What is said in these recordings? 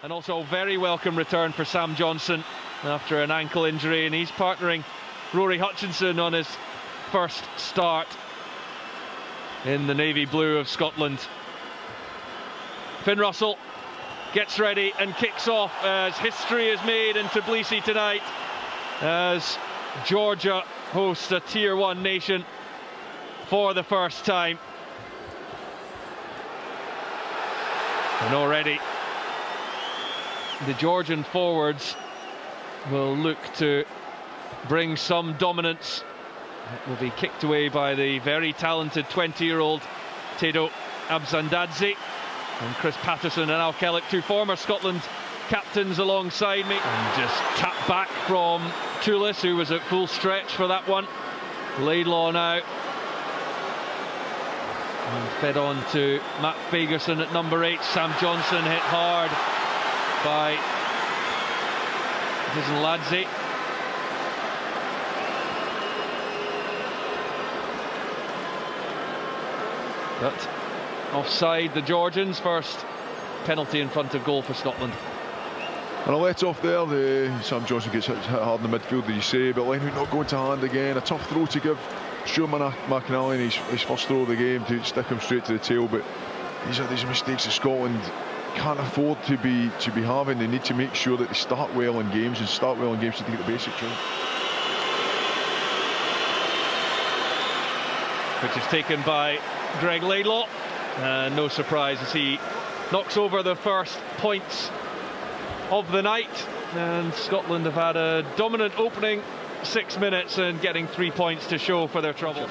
And also very welcome return for Sam Johnson after an ankle injury, and he's partnering Rory Hutchinson on his first start in the navy blue of Scotland. Finn Russell gets ready and kicks off as history is made in Tbilisi tonight as Georgia hosts a Tier 1 nation for the first time. And already the Georgian forwards will look to bring some dominance. It will be kicked away by the very talented 20-year-old Tedo Abzandadze, and Chris Patterson and Al Kellick, two former Scotland captains, alongside me. And just tap back from Tbilisi, who was at full stretch for that one. Laidlaw now. And fed on to Matt Fagerson at number 8. Sam Johnson hit hard by Ladze. But offside, the Georgians. First penalty in front of goal for Scotland. And a let off there. Sam Johnson gets hit hard in the midfield, as you say, but line out not going to hand again. A tough throw to give Stuart McInally in his first throw of the game to stick him straight to the tail. But these are mistakes that Scotland can't afford to be having. They need to make sure that they start well in games and start well in games to get the basics right. Which is taken by Greg Laidlaw. No surprise as he knocks over the first points of the night. And Scotland have had a dominant opening 6 minutes and getting 3 points to show for their troubles.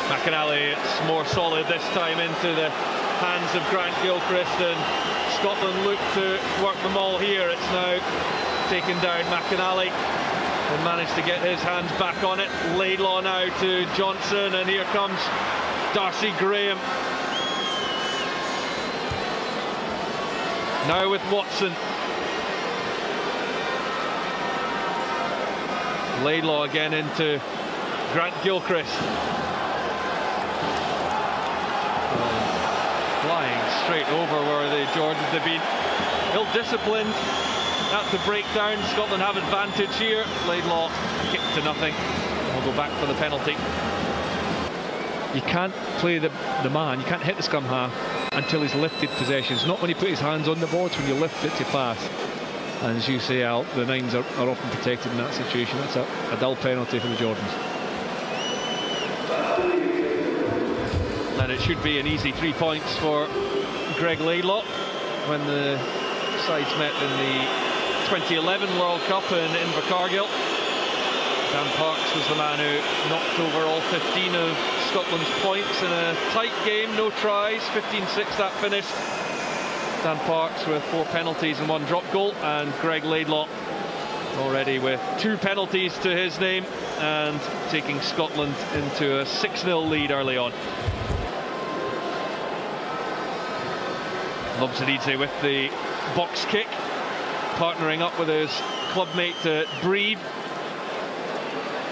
McInally, it's more solid this time into the hands of Grant Gilchrist, and Scotland look to work them all here. It's now taken down McInally and managed to get his hands back on it. Laidlaw now to Johnson, and here comes Darcy Graham. Now with Watson. Laidlaw again into Grant Gilchrist. Flying straight over where the Georgians have been ill-disciplined at the breakdown. Scotland have advantage here. Laidlaw kicked to nothing. We'll go back for the penalty. You can't play the man, you can't hit the scrum half until he's lifted possessions. Not when he put his hands on the ball, it's when you lift it to pass. And as you say, Al, the nines are often protected in that situation. That's a dull penalty for the Georgians. And it should be an easy 3 points for Greg Laidlaw when the sides met in the 2011 World Cup in Invercargill. Dan Parks was the man who knocked over all 15 of Scotland's points in a tight game, no tries, 15-6 that finished. Dan Parks with 4 penalties and 1 drop goal, and Greg Laidlaw already with 2 penalties to his name and taking Scotland into a 6-0 lead early on. Lobzadidze with the box kick, partnering up with his clubmate Breve.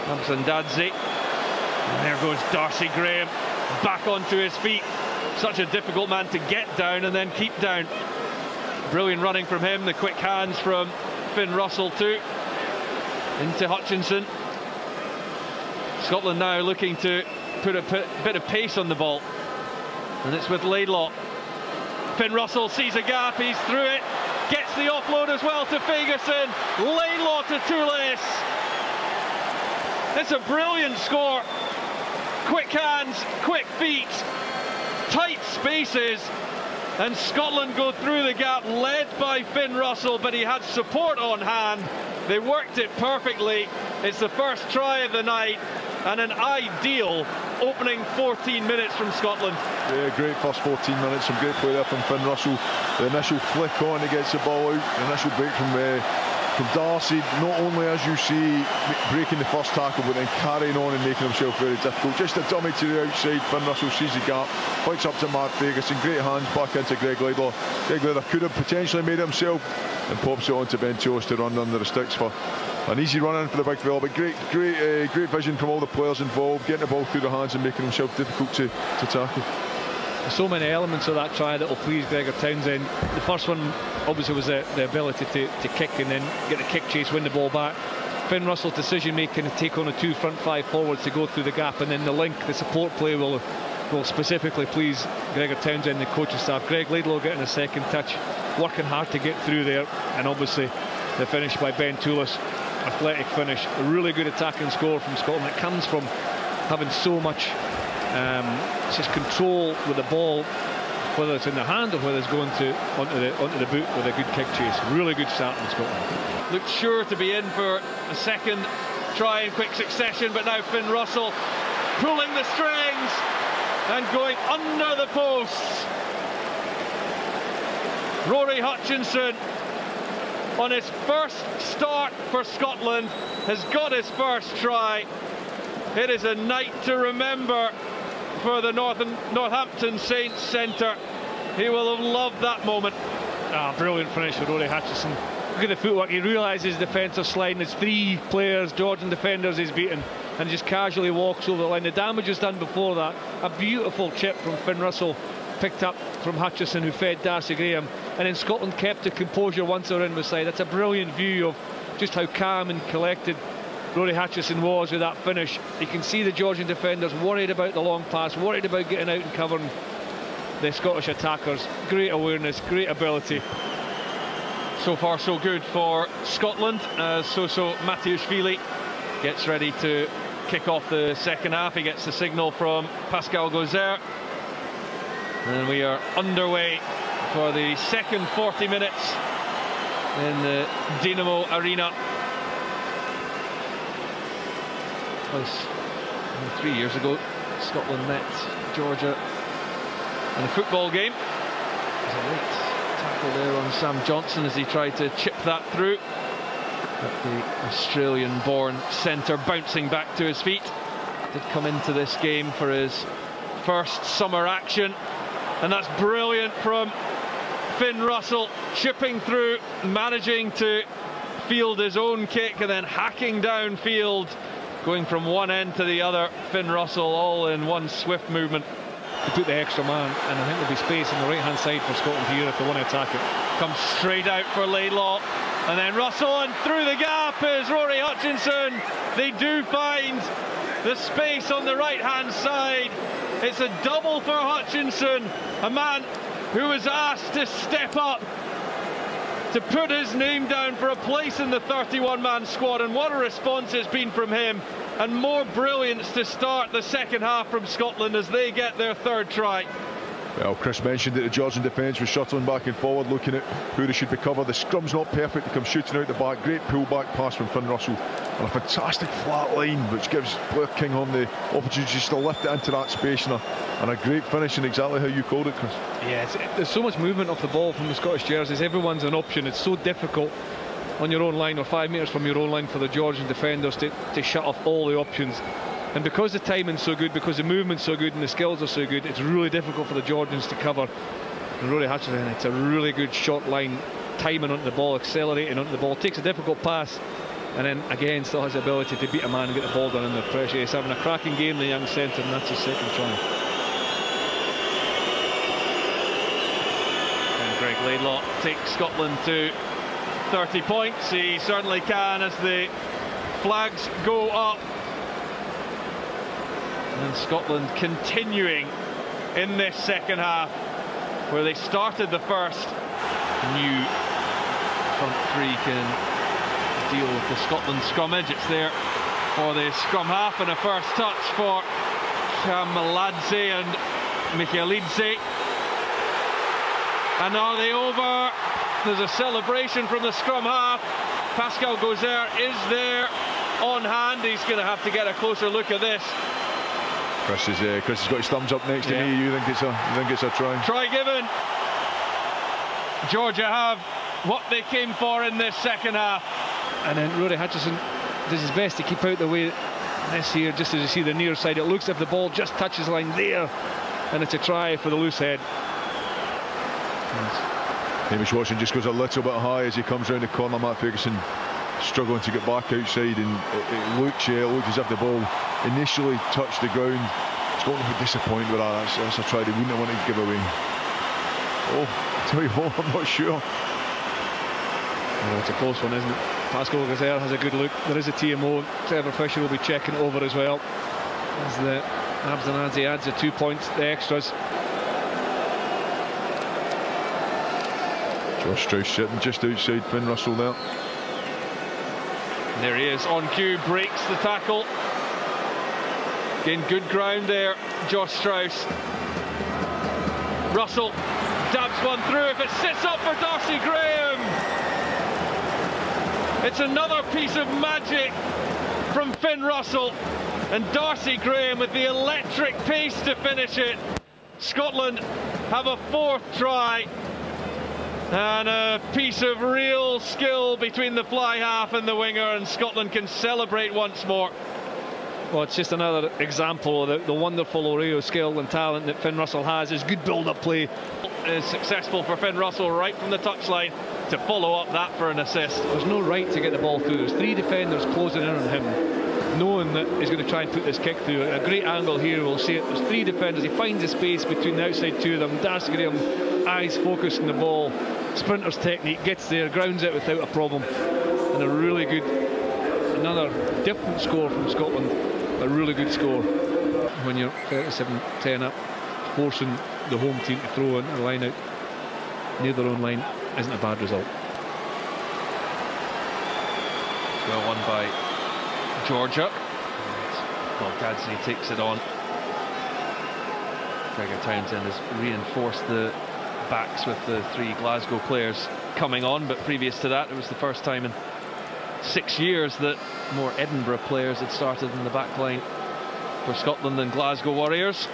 Abzandadze. And there goes Darcy Graham back onto his feet. Such a difficult man to get down and then keep down. Brilliant running from him. The quick hands from Finn Russell too. Into Hutchinson. Scotland now looking to put a bit of pace on the ball. And it's with Laidlaw. Finn Russell sees a gap, he's through it. Gets the offload as well to Fagerson. Laidlaw to Tbilisi. It's a brilliant score. Quick hands, quick feet, tight spaces, and Scotland go through the gap, led by Finn Russell, but he had support on hand. They worked it perfectly. It's the first try of the night and an ideal opening 14 minutes from Scotland. Yeah, great first 14 minutes, some great play there from Finn Russell. The initial flick on, he gets the ball out, the initial break from Darcy, not only, as you see, breaking the first tackle, but then carrying on and making himself very difficult. Just a dummy to the outside. Finn Russell sees the gap, points up to Matt Fagerson, great hands back into Greg Laidlaw. Greg Laidlaw could have potentially made it himself and pops it on to Ben Teos to run under the sticks for an easy run in for the big fella. But great vision from all the players involved, getting the ball through their hands and making himself difficult to tackle. So many elements of that try that will please Gregor Townsend. The first one obviously was the ability to kick and then get the kick chase, win the ball back. Finn Russell's decision making to take on a 2 front 5 forwards to go through the gap, and then the link, the support play will specifically please Gregor Townsend and the coaching staff. Greg Laidlaw getting a second touch, working hard to get through there, and obviously the finish by Ben Toulis, athletic finish, a really good attacking score from Scotland. It comes from having so much just control with the ball, whether it's in the hand or whether it's going onto the boot with a good kick chase. Really good start from Scotland. Looked sure to be in for a second try in quick succession, but now Finn Russell pulling the strings and going under the posts. Rory Hutchinson, on his first start for Scotland, has got his first try. It is a night to remember for the Northampton Saints centre. He will have loved that moment. Brilliant finish for Rory Hutchinson. Look at the footwork. He realises defensive sliding. There's 3 players, Georgian defenders he's beaten, and he just casually walks over the line. The damage was done before that. A beautiful chip from Finn Russell, picked up from Hutchison, who fed Darcy Graham, and then Scotland kept the composure once they were in the side. That's a brilliant view of just how calm and collected Rory Hutchison was with that finish. You can see the Georgian defenders worried about the long pass, worried about getting out and covering the Scottish attackers. Great awareness, great ability. So far so good for Scotland, as Soso Matiushvili gets ready to kick off the second half. He gets the signal from Pascal Gozer, and we are underway for the second 40 minutes in the Dynamo Arena. Because 3 years ago Scotland met Georgia in a football game. There's a late tackle there on Sam Johnson as he tried to chip that through, but the Australian-born centre bouncing back to his feet did come into this game for his first summer action, and that's brilliant from Finn Russell, chipping through, managing to field his own kick and then hacking downfield, going from one end to the other. Finn Russell all in one swift movement. To put the extra man, and I think there'll be space on the right hand side for Scotland here if they want to attack it. Comes straight out for Laidlaw, and then Russell, and through the gap is Rory Hutchinson. They do find the space on the right hand side. It's a double for Hutchinson, a man who was asked to step up to put his name down for a place in the 31-man squad, and what a response it's been from him. And more brilliance to start the second half from Scotland as they get their third try. Well, Chris mentioned that the Georgian defence was shuttling back and forward, looking at who they should be covered. The scrum's not perfect, they come shooting out the back. Great pull-back pass from Finn Russell, and a fantastic flat line which gives Blair Kinghorn the opportunity to lift it into that space, and a great finish, and exactly how you called it, Chris. Yeah, there's so much movement off the ball from the Scottish jerseys. Everyone's an option. It's so difficult on your own line or 5 metres from your own line for the Georgian defenders to shut off all the options. And because the timing's so good, because the movement's so good and the skills are so good, it's really difficult for the Georgians to cover. And Rory Hutchinson, it's a really good short line, timing onto the ball, accelerating onto the ball, takes a difficult pass, and then again still has the ability to beat a man and get the ball done under pressure. He's having a cracking game, the young centre, and that's his second try. And Greg Laidlaw takes Scotland to 30 points. He certainly can as the flags go up. And Scotland continuing in this second half, where they started the first. New front three can deal with the Scotland scrummage. It's there for the scrum half, and a first touch for Kamaladze and Michelidze. And are they over? There's a celebration from the scrum half. Pascal Gozer is there on hand. He's going to have to get a closer look at this. Chris has got his thumbs up next to me. You think it's a try? Try given. Georgia have what they came for in this second half. And then Rory Hutchinson does his best to keep out the way. This here, just as you see the near side, it looks as if the ball just touches the line there, and it's a try for the loose head. Hamish Watson just goes a little bit high as he comes round the corner. Matt Ferguson struggling to get back outside, and it looks as if the ball initially touched the ground. Scotland would be disappointed with that. That's a try they wouldn't want to give away. Oh, I tell you what, I'm not sure. Oh, it's a close one, isn't it? Pascal Gazer has a good look. There is a TMO. Trevor Fisher will be checking over as well, as the Abzanadze adds the 2 points, the extras. Josh Strauss sitting just outside Finn Russell there. And there he is on cue, breaks the tackle. Again, good ground there, Josh Strauss. Russell dabs one through. If it sits up for Darcy Graham, it's another piece of magic from Finn Russell, and Darcy Graham with the electric pace to finish it. Scotland have a fourth try, and a piece of real skill between the fly half and the winger, and Scotland can celebrate once more. Well, it's just another example of the wonderful array of skill and talent that Finn Russell has. His good build-up play is successful for Finn Russell right from the touchline to follow up that for an assist. There's no right to get the ball through. There's three defenders closing in on him, knowing that he's going to try and put this kick through. A great angle here, we'll see it. There's three defenders. He finds the space between the outside two of them. Darcy Graham, eyes focused on the ball. Sprinter's technique, gets there, grounds it without a problem. And a really good, another different score from Scotland. A really good score when you're 37-10 up, forcing the home team to throw in a line out near their own line isn't a bad result. Well won by Georgia. Well, Gadsden takes it on. Gregor Townsend has reinforced the backs with the three Glasgow players coming on, but previous to that it was the first time in 6 years that more Edinburgh players had started in the back line for Scotland than Glasgow Warriors.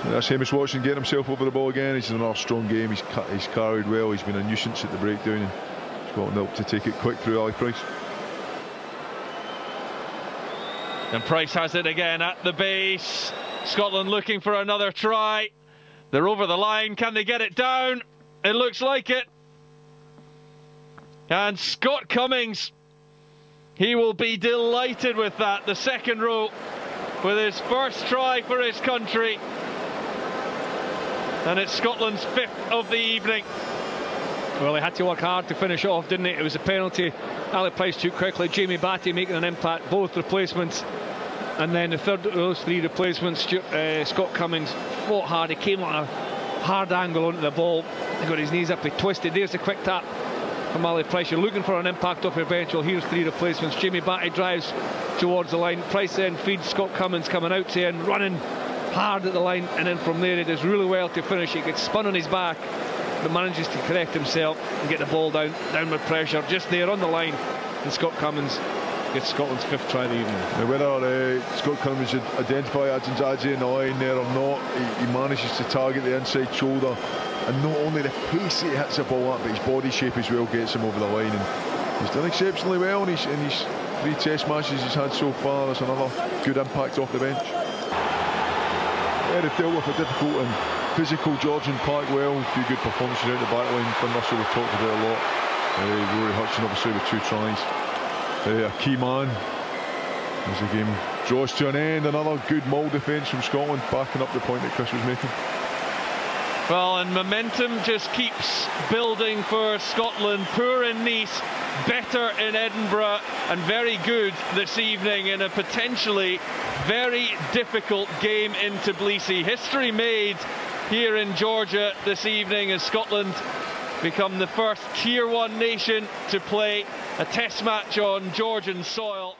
That's Hamish Watson getting himself over the ball again. He's in another strong game. He's carried well. He's been a nuisance at the breakdown, and Scotland helped to take it quick through Ali Price. And Price has it again at the base. Scotland looking for another try. They're over the line. Can they get it down? It looks like it. And Scott Cummings, he will be delighted with that. The second row with his first try for his country. And it's Scotland's fifth of the evening. Well, he had to work hard to finish off, didn't he? It was a penalty. Ali Price took quickly. Jamie Batty making an impact. Both replacements. And then the third of those three replacements, Scott Cummings, fought hard. He came on a hard angle onto the ball. He got his knees up, he twisted. There's a quick tap from Ali Price. You're looking for an impact off your bench. Well, here's three replacements. Jamie Batty drives towards the line. Price then feeds Scott Cummings coming out to end, running hard at the line. And then from there, he does really well to finish. He gets spun on his back, but manages to correct himself and get the ball down. Downward pressure just there on the line. And Scott Cummings gets Scotland's fifth try of the evening. Now, whether Scott Cummings should identify Abzanadze in the line there or not, he manages to target the inside shoulder, and not only the pace that he hits the ball at, but his body shape as well gets him over the line. And he's done exceptionally well in his three test matches he's had so far. There's another good impact off the bench. Yeah, they've dealt with a difficult and physical Georgian Park well. A few good performances out the back line. Finn Russell we've talked about a lot. Rory Hutchin obviously with 2 tries. A key man as the game draws to an end. Another good maul defence from Scotland, backing up the point that Chris was making. Well, and momentum just keeps building for Scotland. Poor in Nice, better in Edinburgh, and very good this evening in a potentially very difficult game in Tbilisi. History made here in Georgia this evening as Scotland become the first Tier 1 nation to play a test match on Georgian soil.